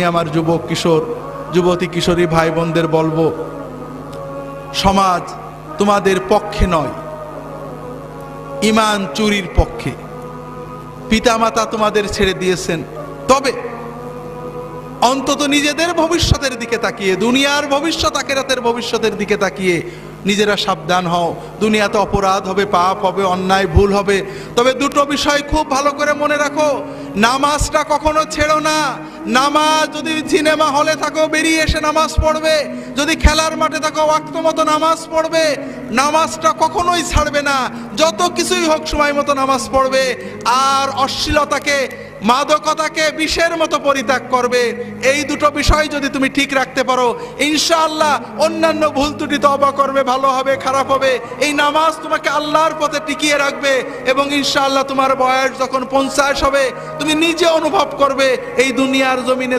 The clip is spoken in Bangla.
আমার যুবক কিশোর যুবতী কিশোরী ভাই বোনদের বলবো, সমাজ তোমাদের পক্ষে নয়, ঈমান চুরির পক্ষে। পিতামাতা তোমাদের ছেড়ে দিয়েছেন, তবে অন্তত নিজেদের ভবিষ্যতের দিকে তাকিয়ে, দুনিয়ার ভবিষ্যৎ আখিরাতের ভবিষ্যতের দিকে তাকিয়ে নিজেরা সাবধান হও। দুনিয়াতে অপরাধ হবে, পাপ হবে, অন্যায় ভুল হবে, তবে দুটো বিষয় খুব ভালো করে মনে রাখো। নামাজটা কখনো ছেড়ো না। নামাজ, যদি সিনেমা হলে থাকো বেরিয়ে এসে নামাজ পড়বে, যদি খেলার মাঠে থাকো ওয়াক্ত মতো নামাজ পড়বে। নামাজটা কখনোই ছাড়বে না, যত কিছুই হোক সময় মতো নামাজ পড়বে। আর অশ্লীলতাকে, মাদকতাকে বিষের মতো পরিত্যাগ করবে। এই দুটো বিষয় যদি তুমি ঠিক রাখতে পারো, ইনশাআল্লাহ অন্যান্য ভুল ত্রুটি তওবা করবে, ভালো হবে, খারাপ হবে, এই নামাজ তোমাকে আল্লাহর পথে টিকিয়ে রাখবে। এবং ইনশাআল্লাহ তোমার বয়স যখন 50 হবে, তুমি নিজে অনুভব করবে এই দুনিয়ার জমিনে